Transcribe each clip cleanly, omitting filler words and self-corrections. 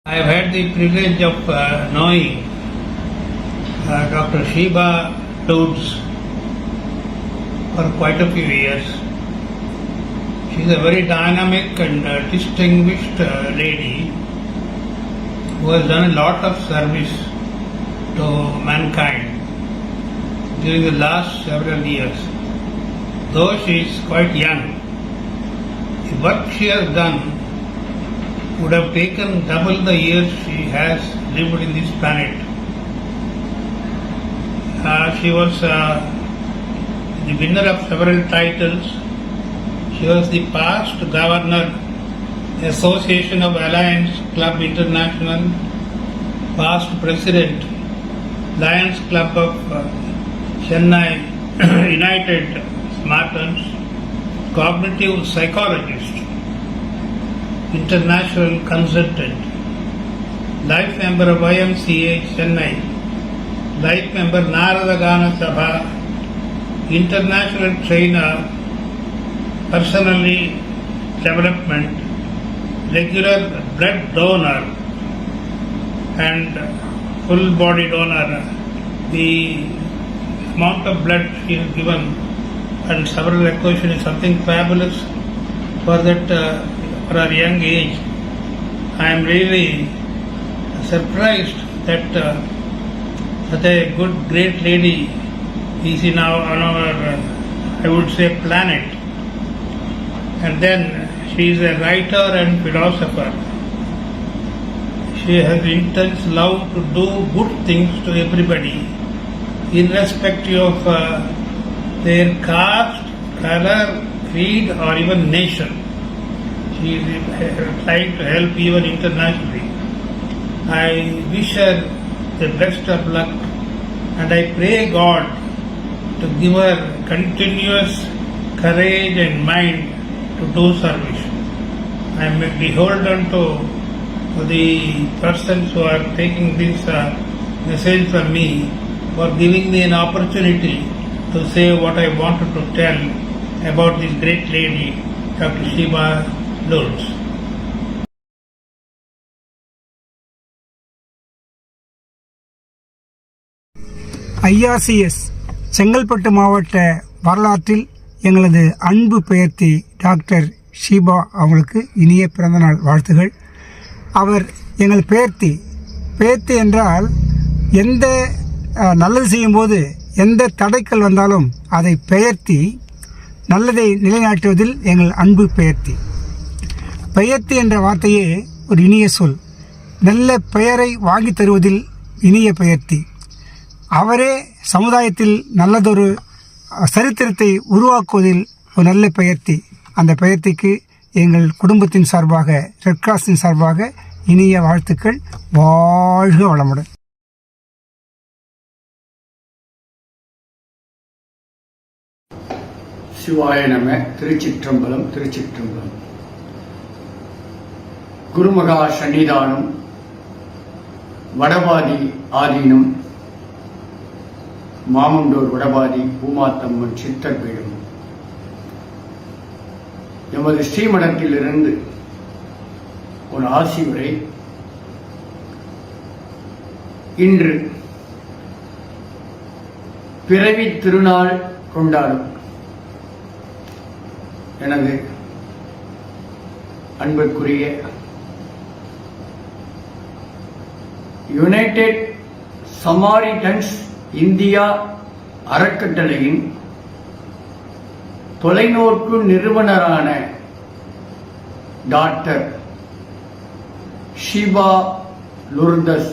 I have had the privilege of knowing Dr. Sheba Lourdes for quite a few years. She is a very dynamic and distinguished lady who has done a lot of service to mankind during the last several years. Though she is quite young, the work she has done would have taken double the years she has lived in this planet. She was the winner of several titles. She was the past governor, Association of Alliance Club International, past president, Lions Club of Chennai United Spartans, cognitive psychologist, international consultant, life member of YMCA Chennai, life member Narada Gana Sabha, international trainer, personally development, regular blood donor and full body donor. The amount of blood she has given and several acquisition is something fabulous for that for her young age. I am really surprised that such a good, great lady is in our, on our, I would say, planet. And then she is a writer and philosopher. She has intense love to do good things to everybody, irrespective of their caste, color, creed, or even nation. She is trying to help even internationally. I wish her the best of luck, and I pray God to give her continuous courage and mind to do service. I am beholden to the persons who are taking this message from me for giving me an opportunity to say what I wanted to tell about this great lady, Dr. Sheba Lourdes. IRCS Chengalpattu மாவட்ட வரலாற்றில் எங்களது அன்பு பெயர்த்தி doctor Sheeba அவங்களுக்கு இனிய பிறந்தநாள் வாழ்த்துகள். அவர் எங்கள் பெயர்த்தி என்றால் எந்த நல்லது செய்யும்போது எந்த தடைக்கல் வந்தாலும் அதை பெயர்த்தி நல்லதை நிலைநாட்டுவதில் எங்கள் அன்பு பெயர்த்தி. பெயர்த்தி என்ற வார்த்தையே ஒரு இனிய சொல். நல்ல பெயரை வாங்கி தருவதில் இனிய பெயர்த்தி. அவரே சமுதாயத்தில் நல்லதொரு சரித்திரத்தை உருவாக்குவதில் ஒரு நல்ல பெயர்த்தி. அந்த பெயர்த்திக்கு எங்கள் குடும்பத்தின் சார்பாக, ரெட் கிராஸின் சார்பாக இனிய வாழ்த்துக்கள். வாழ்க வளமுடன். சிவாய நம. திருச்சிற்றம்பலம். திருச்சிற்றம்பலம். குருமகா சன்னிதானம், வடபாதி ஆதீனம், மாமண்டூர் வடபாதி பூமாத்தம்மன் சித்தர் பீடம், எமது ஸ்ரீமடத்திலிருந்து ஒரு ஆசி உரை. இன்று பிறவி திருநாள் கொண்டாடும் எனது அன்புக்குரிய யுனைடெட் சமாரிட்டன்ஸ் இந்தியா அறக்கட்டளையின் தொலைநோக்கு நிறுவனரான டாக்டர் ஷீபா லூர்தஸ்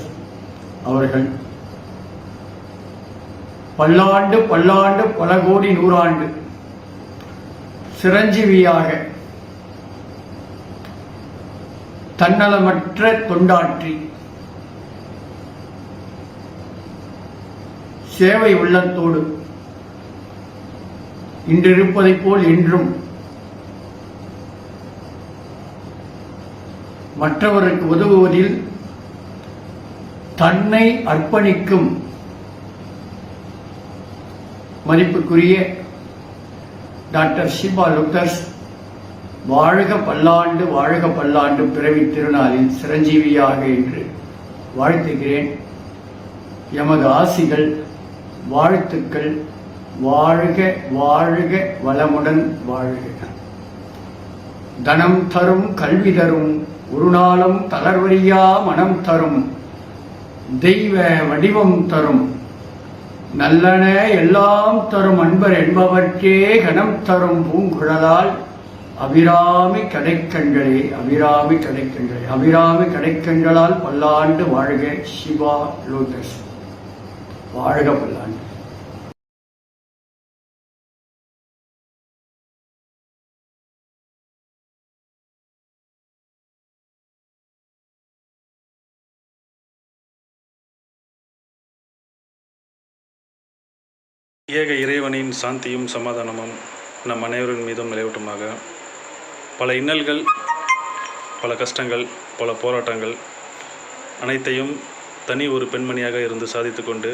அவர்கள் பல்லாண்டு பல்லாண்டு பல கோடி நூறாண்டு சிரஞ்சீவியாக தன்னலமற்ற தொண்டாற்றி சேவை உள்ளத்தோடு இன்றிருப்பதைப் போல் என்றும் மற்றவருக்கு உதவுவதில் தன்னை அர்ப்பணிக்கும் மதிப்புக்குரிய டாக்டர் ஷீபா லூர்தஸ் வாழ்க பல்லாண்டு பிறவி திருநாளில் சிரஞ்சீவியாக என்று வாழ்த்துகிறேன். எமது ஆசிகள், வாழ்த்துக்கள். வாழ்க வாழ்க வளமுடன் வாழ்க. தனம் தரும், கல்வி தரும், ஒரு நாளும் தளர்வறியா மனம் தரும், தெய்வ வடிவம் தரும், நல்லன எல்லாம் தரும் அன்பர் என்பவற்றே கணம் தரும் பூங்குழலால் அபிராமி கடைக்கண்களே, அபிராமி கடைக்கண்களே, அபிராமி கடைக்கண்களால் பல்லாண்டு வாழ்க. சிவா லோட்டஸ். வாழ்க பல்லாண்டு. ஏக இறைவனின் சாந்தியும் சமாதானமும் நம் அனைவரின் மீதும் நிலவட்டுமாக. பல இன்னல்கள், பல கஷ்டங்கள், பல போராட்டங்கள் அனைத்தையும் தனி ஒரு பெண்மணியாக இருந்து சாதித்து கொண்டு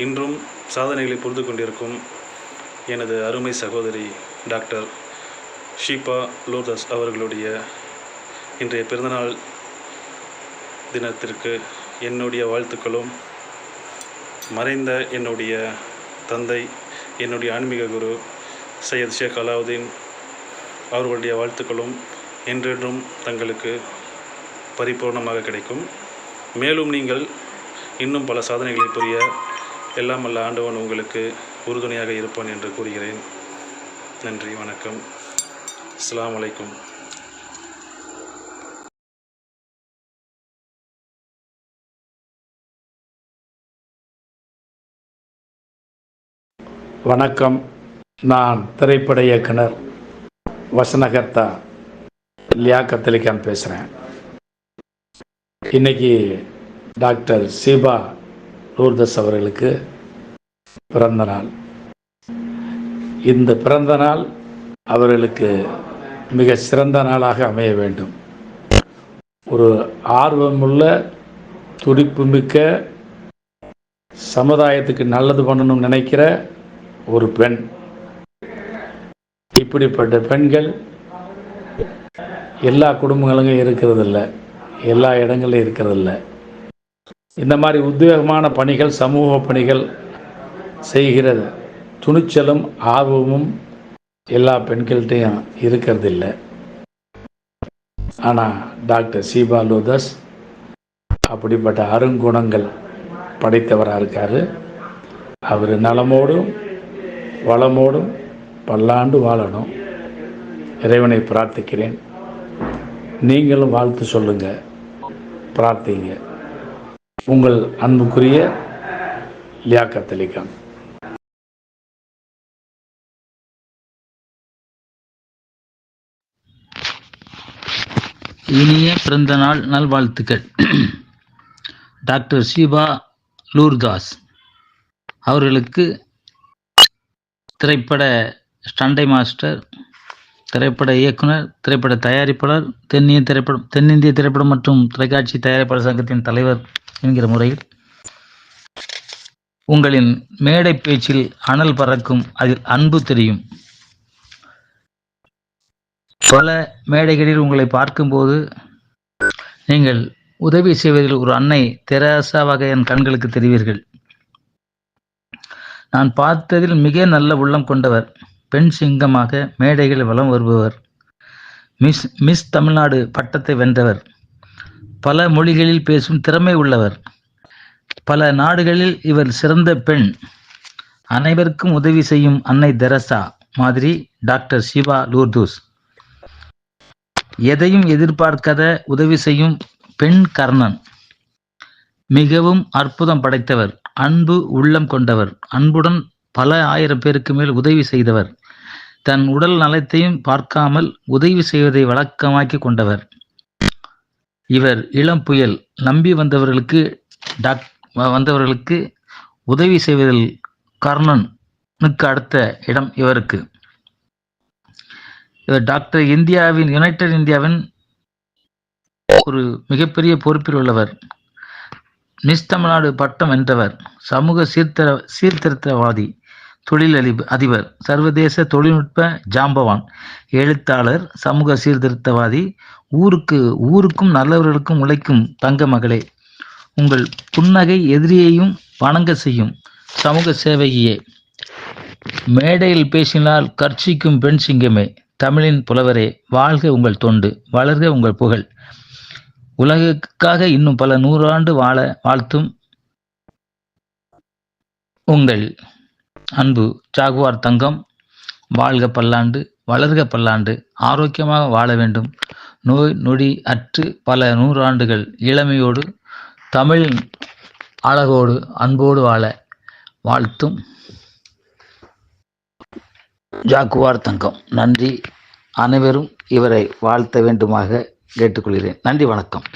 இன்றும் சாதனைகளை புரிந்து கொண்டிருக்கும் எனது அருமை சகோதரி டாக்டர் ஷீபா லோர்தாஸ் அவர்களுடைய இன்றைய பிறந்தநாள் தினத்திற்கு என்னுடைய வாழ்த்துக்களும், மறைந்த என்னுடைய தந்தை, என்னுடைய ஆன்மீக குரு சையத் ஷேக் அலாவுதீன் அவர்களுடைய வாழ்த்துக்களும் என்றென்றும் தங்களுக்கு பரிபூர்ணமாக கிடைக்கும். மேலும் நீங்கள் இன்னும் பல சாதனைகளை புரிய எல்லாம் வல்ல ஆண்டவன் உங்களுக்கு உறுதுணையாக இருப்பான் என்று கூறுகிறேன். நன்றி, வணக்கம். அஸ்ஸலாமு அலைக்கும். வணக்கம். நான் திரைப்பட இயக்குனர், வசனகர்த்தா லியாக்கத் அலி கான் பேசுகிறேன். இன்னைக்கு டாக்டர் ஷீபா லோர்தாஸ் அவர்களுக்கு பிறந்த நாள். இந்த பிறந்த நாள் அவர்களுக்கு மிக சிறந்த நாளாக அமைய வேண்டும். ஒரு ஆர்வமுள்ள, துடிப்புமிக்க, சமுதாயத்துக்கு நல்லது பண்ணணும்னு நினைக்கிற ஒரு பெண். இப்படிப்பட்ட பெண்கள் எல்லா குடும்பங்களுக்கும் இருக்கிறதில்ல, எல்லா இடங்களிலும் இருக்கிறதில்ல. இந்த மாதிரி உத்வேகமான பணிகள், சமூக பணிகள் செய்கிற துணிச்சலும் ஆர்வமும் எல்லா பெண்கள்கிட்டையும் இருக்கிறதில்ல. ஆனால் டாக்டர் ஷீபா லோர்தாஸ் அப்படிப்பட்ட அருங்குணங்கள் படைத்தவராக இருக்கார். அவர் நலமோடும் வளமோடும் பல்லாண்டு வாழணும். இறைவனை பிரார்த்திக்கிறேன். நீங்களும் வாழ்த்து சொல்லுங்க, பிரார்த்திங்க. உங்கள் அன்புக்குரிய லியாக்கத் அலி கான். இனிய பிறந்த நாள் நல்வாழ்த்துக்கள். டாக்டர் ஷீபா லோர்தாஸ் அவர்களுக்கு திரைப்பட ஸ்டண்டை மாஸ்டர், திரைப்பட இயக்குனர், திரைப்பட தயாரிப்பாளர், தென்னிந்திய திரைப்படம் மற்றும் தொலைக்காட்சி தயாரிப்பாளர் சங்கத்தின் தலைவர் என்கிற முறையில் உங்களின் மேடை பேச்சில் அனல் பறக்கும், அதில் அன்பு தெரியும். பல மேடைகளில் உங்களை பார்க்கும்போது நீங்கள் உதவி செய்வதில் ஒரு அன்னை தெரசாவாக என் கண்களுக்கு தெரிவீர்கள். நான் பார்த்ததில் மிக நல்ல உள்ளம் கொண்டவர். பெண் சிங்கமாக மேடைகளில் வலம் வருபவர். மிஸ் தமிழ்நாடு பட்டத்தை வென்றவர். பல மொழிகளில் பேசும் திறமை உள்ளவர். பல நாடுகளில் இவர் சிறந்த பெண். அனைவருக்கும் உதவி செய்யும் அன்னை தெரசா மாதிரி டாக்டர் ஷீபா லோர்தாஸ். எதையும் எதிர்பார்க்காத உதவி செய்யும் பெண் கர்ணன். மிகவும் அற்புதம் படைத்தவர். அன்பு உள்ளம் கொண்டவர். அன்புடன் பல ஆயிரம் பேருக்கு மேல் உதவி செய்தவர். தன் உடல் நலத்தையும் பார்க்காமல் உதவி செய்வதை வழக்கமாக்கி கொண்டவர். இவர் இளம் புயல். நம்பி வந்தவர்களுக்கு உதவி செய்வதில் கர்ணனுக்கு அடுத்த இடம் இவருக்கு. இவர் டாக்டர் யுனைடெட் இந்தியாவின் ஒரு மிகப்பெரிய பொறுப்பில் உள்ளவர். மிஸ் தமிழ்நாடு பட்டம் வென்றவர். சமூக சீர்திருத்தவாதி. அதிபர், சர்வதேச தொழில்நுட்ப ஜாம்பவான், எழுத்தாளர், சமூக சீர்திருத்தவாதி, ஊருக்கும் நல்லவர்களுக்கும் உழைக்கும் தங்க மகளே, உங்கள் புன்னகை எதிரியையும் வணங்க செய்யும் சமூக சேவகியே, மேடையில் பேசினால் கர்ச்சிக்கும் பெண் சிங்கமே, தமிழின் புலவரே, வாழ்க உங்கள் தொண்டு, வளர்க உங்கள் புகழ், உலகுக்காக இன்னும் பல 100 ஆண்டு வாழ வாழ்த்தும் உங்கள் அன்பு ஜாகுவார் தங்கம். வாழ்க பல்லாண்டு, வளர்க பல்லாண்டு, ஆரோக்கியமாக வாழ வேண்டும், நோய் நொடி அற்று பல 100 ஆண்டுகள் இளமையோடு தமிழின் அழகோடு அன்போடு வாழ வாழ்த்தும் ஜாகுவார் தங்கம். நன்றி. அனைவரும் இவரை வாழ்த்த வேண்டுமாக கேட்டுக்கொள்கிறேன். நன்றி, வணக்கம்.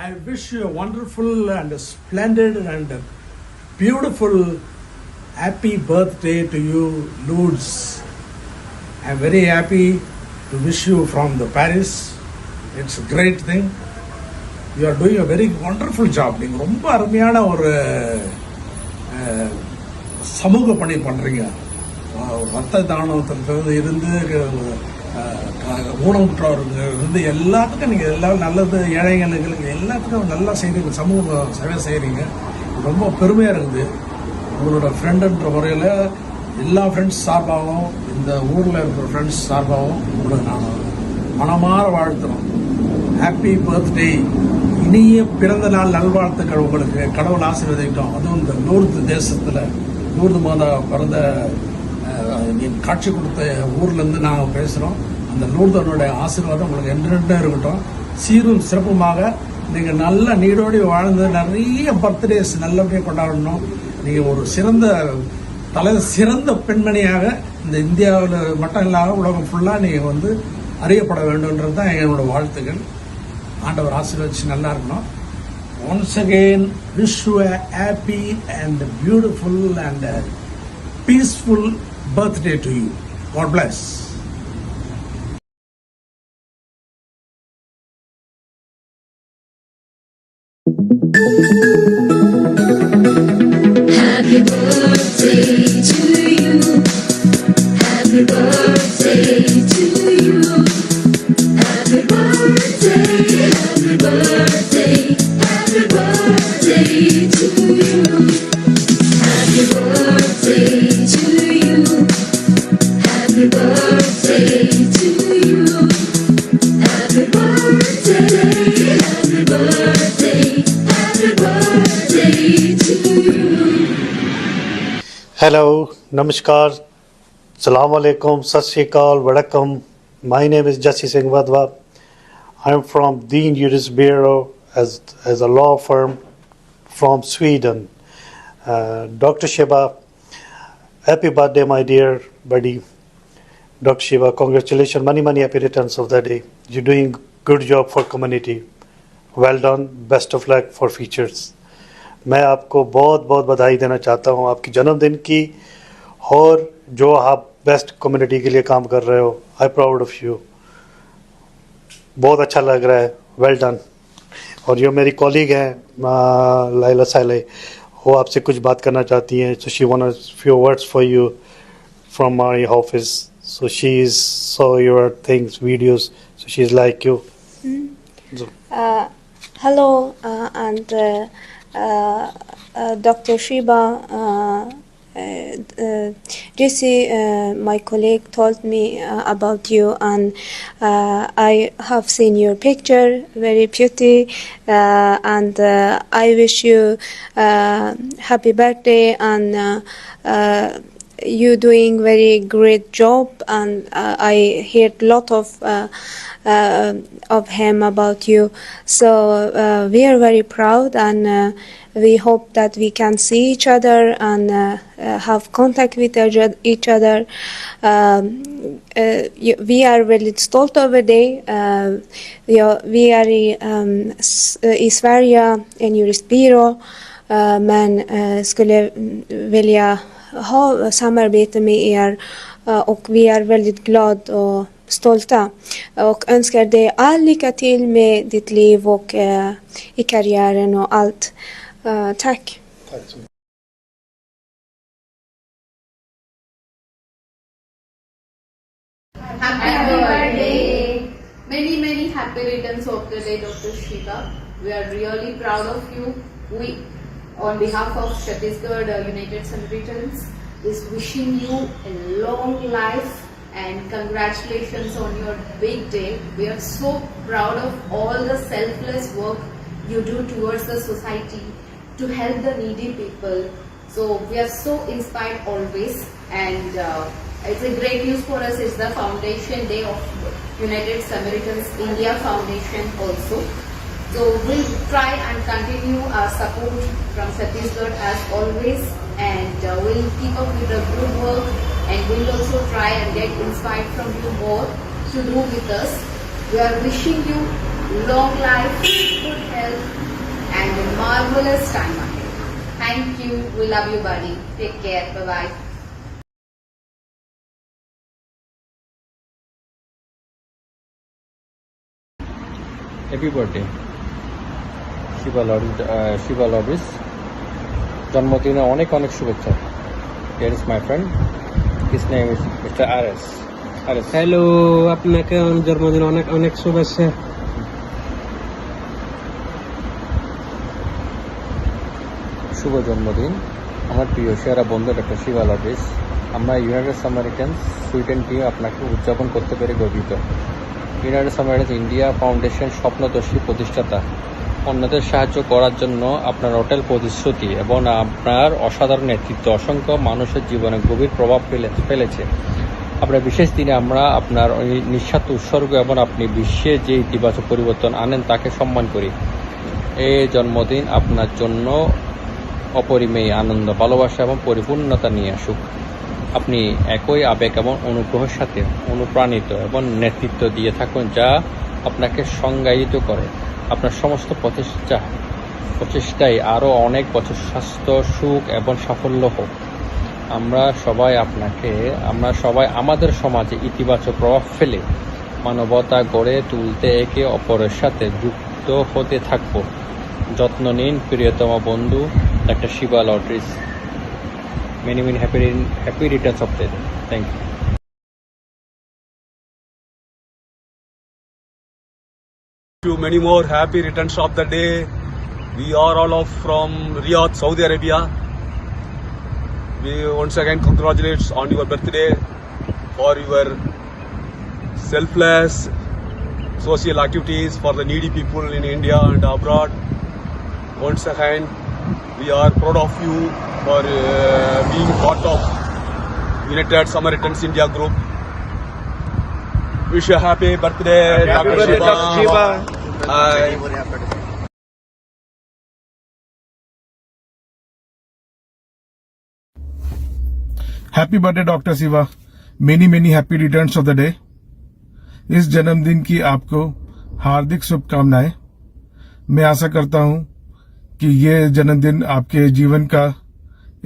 I wish you a wonderful and a splendid and a beautiful happy birthday to you, Lourdes. I am very happy to wish you from the Paris. It's a great thing. You are doing a very wonderful job. நீங்கள் ரொம்ப அருமையான ஒரு சமூக பணி பண்ணுறீங்க. ரத்த தானத்திலிருந்து இருந்து ஊனமுற்றவர்கள் இருந்து எல்லாத்துக்கும் நீங்கள் எல்லாம் நல்லது, ஏழைகளுக்கு எல்லாத்துக்கும் நல்லா செய்கிறீங்க, சமூக சேவை செய்கிறீங்க. ரொம்ப பெருமையாக இருக்குது. உங்களோட ஃப்ரெண்டுன்ற முறையில் எல்லா ஃப்ரெண்ட்ஸ் சார்பாகவும் இந்த ஊரில் இருக்கிற ஃப்ரெண்ட்ஸ் சார்பாகவும் உங்களுக்கு நான் மனமாற வாழ்த்துறோம். ஹாப்பி பர்த்டே, இனிய பிறந்த நாள் நல்வாழ்த்துக்கள் உங்களுக்கு. கடவுள் ஆசீர்வதிக்கிட்டோம். அதுவும் இந்த லூர்து தேசத்தில் லூர்து மாதா பிறந்த காட்சி கொடுத்த ஊர்லேருந்து நாங்கள் பேசுகிறோம். அந்த லூர்தனுடைய ஆசீர்வாதம் உங்களுக்கு என்றென்றும் இருக்கட்டும். சீரும் சிறப்புமாக நீங்கள் நல்ல நீடோடி வாழ்ந்து நிறைய பர்த்டேஸ் நல்லபடியாக கொண்டாடணும். நீங்கள் ஒரு சிறந்த பெண்மணியாக இந்த இந்தியாவில் மட்டும் இல்லாத உலகம் ஃபுல்லாக நீங்கள் அறியப்பட வேண்டும்ன்றது தான் என்னோட வாழ்த்துக்கள். ஆண்டவர் ஆசீர்வதிச்சு நல்லா இருக்கணும். Once again, wish you a happy and beautiful and peaceful birthday to you. God bless. Happy birthday to you. Happy birthday to you. Happy birthday, happy birthday, happy birthday to you. Happy birthday to you. Happy birthday to you. Happy birthday, happy birthday, happy birthday to you. Hello, Namaskar, Assalamu alaikum, Sat Shri Akal, Vadakkam. My name is Jassi Singh Vadwa. I am from Dean Jurist Bureau as a law firm from Sweden. Dr. Shiba, happy birthday, my dear buddy. Dr. Shiba, congratulations, many happy returns of the day. You're doing good job for community. Well done, best of luck for futures. मैं आपको बहुत बहुत बधाई देना चाहता हूँ आपकी जन्मदिन की, और जो आप बेस्ट कम्युनिटी के लिए काम कर रहे हो. I proud of you. बहुत अच्छा लग रहा है. Well done. और जो मेरी कॉलीग हैं लाइला साले, वो आपसे कुछ बात करना चाहती हैं. So she want few words for you from my office. So she is saw your things videos, so she is like you. Hello, and Dr. Shiba, Jesse, my colleague, told me about you, and I have seen your picture, very pretty, and I wish you happy birthday, and you doing very great job, and I heard a lot of him about you, so we are very proud, and we hope that we can see each other and have contact with each other. We are väldigt stolta över dig. Vi är i Sverige en juristbyrå, men skulle vilja ha samarbete med er, och vi är väldigt glada och stolta och önskar dig all lycka till med ditt liv och i karriären och allt. Tack. Happy birthday! Many happy returns of the day, Dr. Shiva. We are really proud of you. We, on behalf of Chhattisgarh United Samaritans, is wishing you a long life and congratulations on your big day. We are so proud of all the selfless work you do towards the society to help the needy people. So we are so inspired always, and it's a great news for us. It's the Foundation Day of United Samaritans India Foundation also. So we'll try and continue our support from Chhattisgarh as always, and we'll keep up with the good work, and we'll also try and get inspired from you more to do with us. We are wishing you long life, good health, and a marvelous time ahead. Thank you. We love you, buddy. Take care. Bye-bye. Happy birthday Shiva Loris, জন্মদিনে অনেক অনেক শুভেচ্ছা। Here is my friend, his name is mister RS. Hello, আপনাকে জন্মদিন অনেক অনেক শুভেচ্ছা। শুভ জন্মদিন আমার প্রিয় সেরা বন্ধু ডক্টর শিবা লরিস। আমরা ইউনাইটেড সামারিটান্স সুইডেন টিম আপনাকে উদযাপন করতে পেরে গর্বিত। ইউনাইটেড সামারিটান্স ইন্ডিয়া ফাউন্ডেশন স্বপ্নদর্শী প্রতিষ্ঠাতা। অন্যদের সাহায্য করার জন্য আপনার অটল প্রতিশ্রুতি এবং আপনার অসাধারণ নেতৃত্ব অসংখ্য মানুষের জীবনে গভীর প্রভাব ফেলেছে। আপনার বিশেষ দিনে আমরা আপনার নিঃস্বার্থ উৎসর্গ এবং আপনি বিশ্বে যে ইতিবাচক পরিবর্তন আনেন তাকে সম্মান করি। এই জন্মদিন আপনার জন্য অপরিমেয় আনন্দ, ভালোবাসা এবং পরিপূর্ণতা নিয়ে আসুক। আপনি একই আবেগ এবং অনুগ্রহের সাথে অনুপ্রাণিত এবং নেতৃত্ব দিয়ে থাকুন, যা আপনাকে সংজ্ঞায়িত করে। আপনার সমস্ত প্রচেষ্টায় আরও অনেক বছর স্বাস্থ্য, সুখ এবং সাফল্য হোক। আমরা সবাই আমাদের সমাজে ইতিবাচক প্রভাব ফেলে মানবতা গড়ে তুলতে একে অপরের সাথে যুক্ত হতে থাকব। যত্ন নিন প্রিয়তম বন্ধু doctor Shiva Loris. Many happy returns of the day. Thank you. Many more happy returns of the day. We are all off from Riyadh, Saudi Arabia. We once again congratulate on your birthday for your selfless social activities for the needy people in India and abroad. Once again, we are proud of you for being part of United Samaritans India Group. Wish you a happy birthday, Dr. Shiva. Happy birthday doctor Shiva. Many happy returns of the day. इस जन्मदिन की आपको हार्दिक शुभकामनाएं। मैं आशा करता हूं कि ये जन्मदिन आपके जीवन का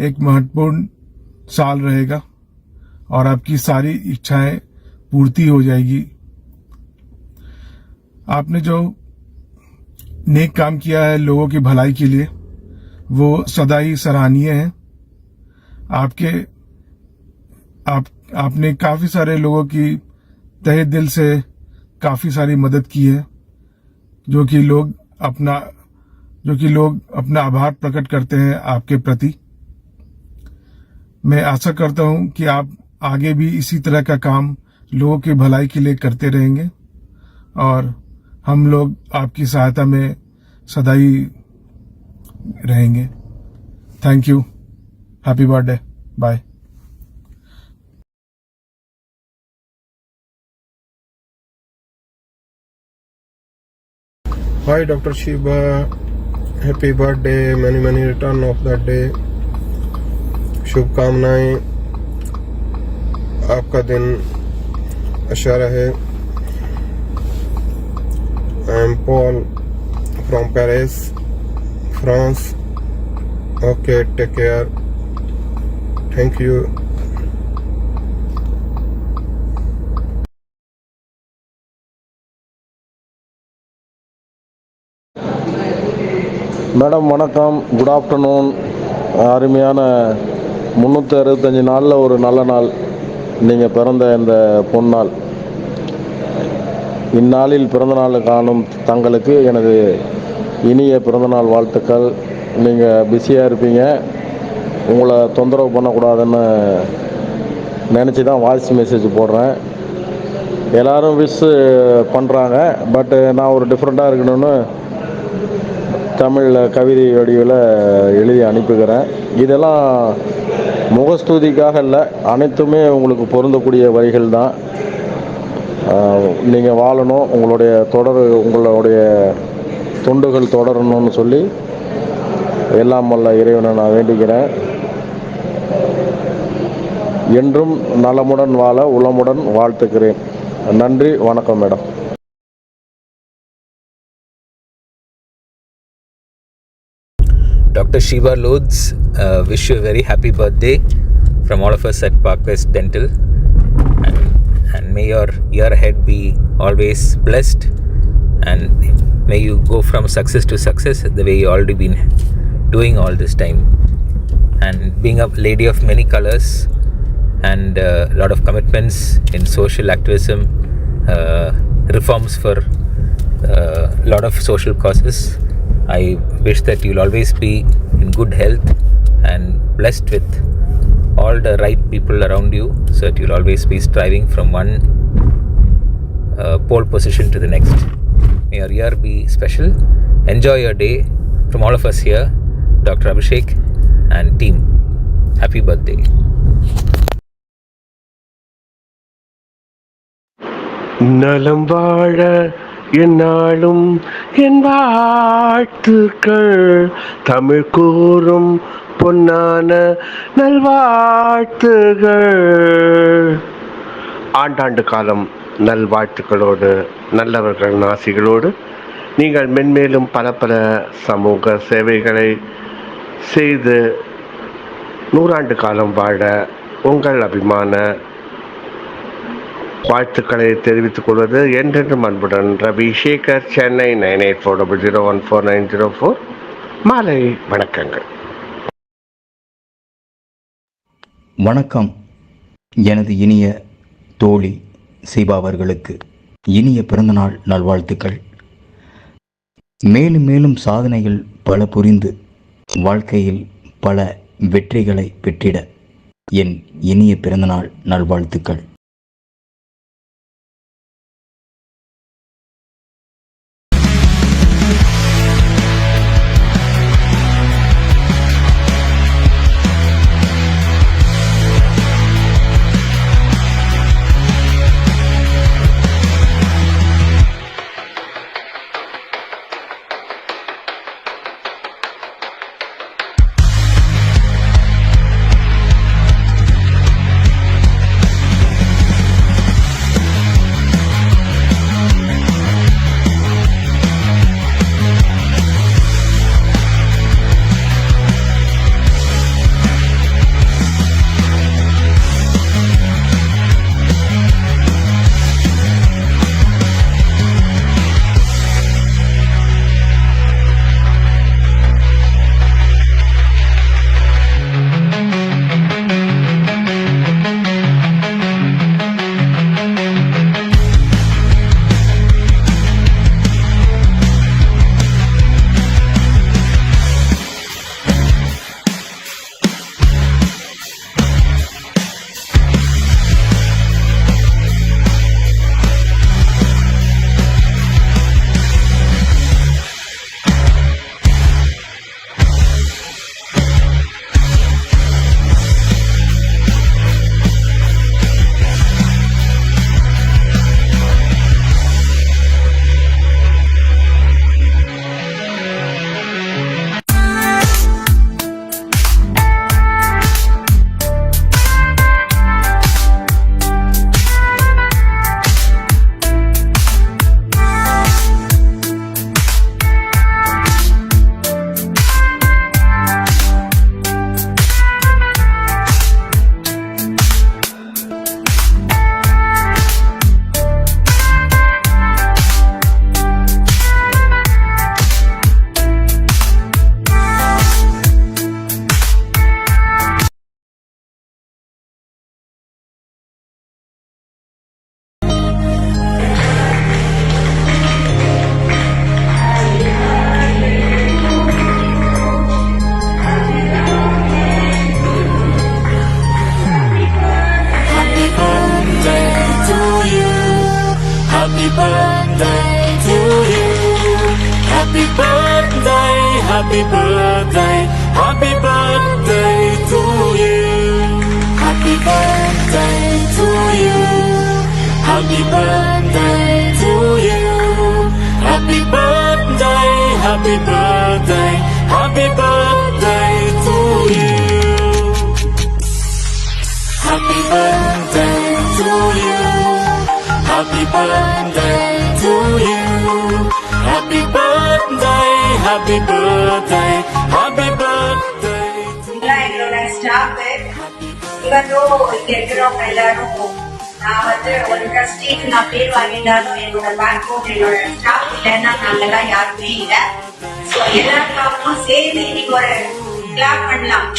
एक महत्वपूर्ण साल रहेगा और आपकी सारी इच्छाएं पूर्ति हो जाएगी। आपने जो नेक काम किया है लोगों की भलाई के लिए, वो सदा ही सराहनीय है। आपने काफी सारे लोगों की तहे दिल से काफी सारी मदद की है, जो कि लोग अपना आभार प्रकट करते हैं आपके प्रति। मैं आशा करता हूं कि आप आगे भी इसी तरह का काम लोगों की भलाई के लिए करते रहेंगे और हम लोग आपकी सहायता में सदा ही रहेंगे। Thank you. Happy birthday. Bye. Hi, Dr. Shiva. Happy birthday, many many return of the day. शुभकामनाएं, आपका दिन अच्छा रहे. I am Paul from Paris, France. Okay, take care. Thank you. Madam வணக்கம், குட் ஆஃப்டர்நூன். அருமையான 365 நாளில் ஒரு நல்ல நாள் நீங்கள் பிறந்த இந்த பொன்னாள். இந்நாளில் பிறந்தநாள் காணும் தங்களுக்கு எனது இனிய பிறந்தநாள் வாழ்த்துக்கள். நீங்கள் பிஸியாக இருப்பீங்க, உங்களை தொந்தரவு பண்ணக்கூடாதுன்னு நினச்சி தான் வாய்ஸ் மெசேஜ் போடுறேன். எல்லோரும் விஷ் பண்ணுறாங்க, பட் நான் ஒரு டிஃப்ரெண்ட்டாக இருக்கணும்னு தமிழில் கவிதை வடிவில் எழுதி அனுப்புகிறேன். இதெல்லாம் முகஸ்துதிக்காக இல்லை, அனைத்துமே உங்களுக்கு பொருந்தக்கூடிய வரிகள் தான். நீங்கள் வாழணும், உங்களுடைய தொண்டுகள் தொடரணும்னு சொல்லி எல்லாம் வல்ல இறைவனை நான் வேண்டிக்கிறேன். என்றும் நலமுடன் வாழ உளமுடன் வாழ்த்துக்கிறேன். நன்றி, வணக்கம் madam. Dr. Shiva Lodz, wish you a very happy birthday from all of us at Park West Dental, and may your year ahead be always blessed, and may you go from success to success the way you already been doing all this time, and being a lady of many colors and a lot of commitments in social activism, reforms for a lot of social causes. I wish that you'll always be in good health and blessed with all the right people around you, so that you'll always be striving from one pole position to the next. May your year be special. Enjoy your day. From all of us here, Dr. Abhishek and team, happy birthday. நலம் வாழ என்னாலும் என் வாழ்த்துக்கள், தமிழ் கூறும் பொன்னான நல்வாழ்த்துகள். ஆண்டாண்டு காலம் நல்வாழ்த்துக்களோடு, நல்லவர்கள் ஆசிகளோடு நீங்கள் மென்மேலும் பல பல சமூக சேவைகளை செய்து 100 ஆண்டு காலம் வாழ உங்கள் அபிமான வாழ்த்துக்களை தெரிவித்துக் கொள்வது என்றென்றும் அன்புடன் ரவி சேகர், சென்னை 9840014904. மாலை வணக்கங்கள். வணக்கம். எனது இனிய தோழி சீபா அவர்களுக்கு இனிய பிறந்தநாள் நல்வாழ்த்துக்கள். மேலும் மேலும் சாதனைகள் பல புரிந்து வாழ்க்கையில் பல வெற்றிகளை பெற்றிட என் இனிய பிறந்தநாள் நல்வாழ்த்துக்கள். Happy birthday to you. Happy birthday, happy birthday, happy birthday to you. Happy birthday to you. Happy birthday to you. Happy birthday, happy birthday, happy birthday to you. Happy birthday to you. Happy birthday to you. Happy birthday, happy birthday, happy birthday to you. எங்களோட staff இவரோ இங்க இருக்கிறவங்க எல்லாரும் நான் ஒரு ட்ரஸ்டிக்கு நான் பேர் வாங்கிட்டாலும் என்னோட பேக் போர்ட் என்னோட ஸ்டாஃப் இல்லைன்னா நாங்கெல்லாம் யாருமே இல்லை. ஸோ எல்லாருக்காகவும் சேர்ந்து இன்னைக்கு ஒரு கிளாப் பண்ணலாம்.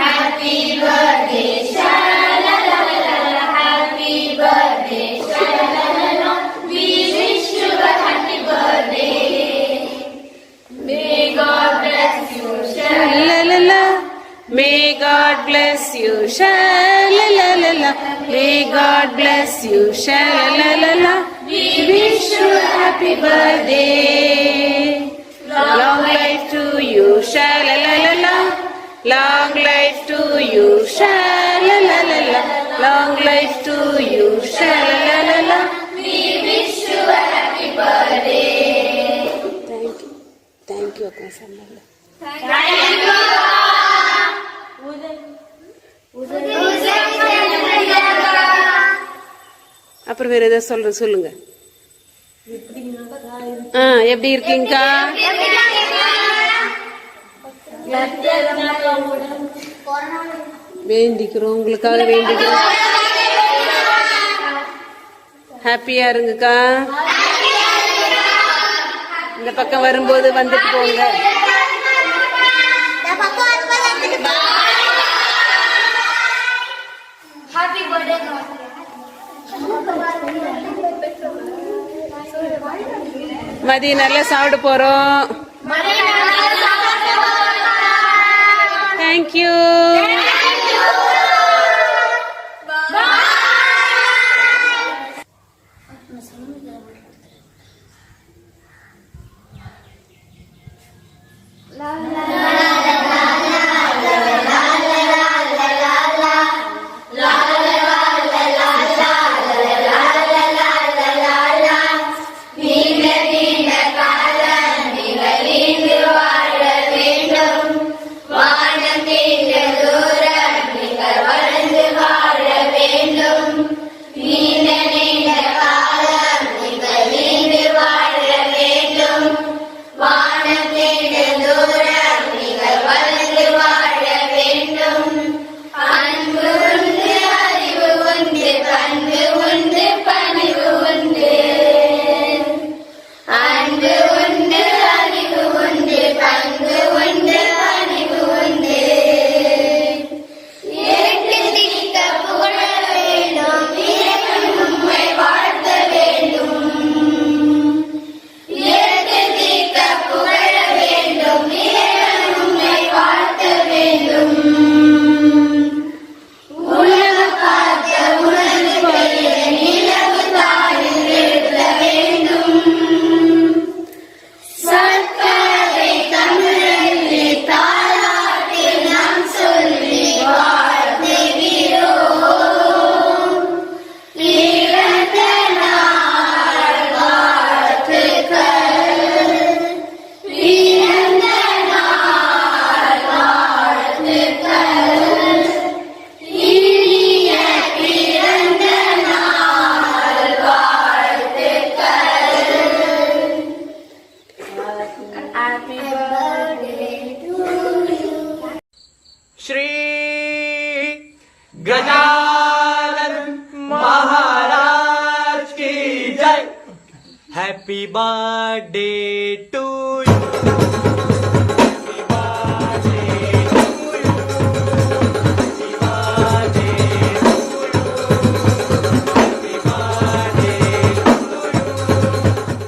Happy birthday, sha-la-la-la-la. Happy birthday, sha-la-la-la. We wish you a happy birthday. May God bless you, sha-la-la-la. May God bless you, sha-la-la-la. May God bless you, sha-la-la-la. We wish you a happy birthday. Long life to you, sha-la-la-la. Long life to you, sha-la-la-la-la. Long life to you, sha-la-la-la-la. We wish you a happy birthday. Thank you. Thank you, Akka Samala. Thank you. அப்ப அப்புறம் வேற ஏதாவது சொல்லுங்க. எப்படி இருக்கீங்கக்கா? வேண்டிக்கிறோம், உங்களுக்காக வேண்டிக்கிறோம். ஹாப்பியா இருங்கக்கா. இந்த பக்கம் வரும்போது வந்துட்டு போங்க. மதியம் நல்லா சாப்பிட போறோம். தேங்க்யூ. Happy birthday to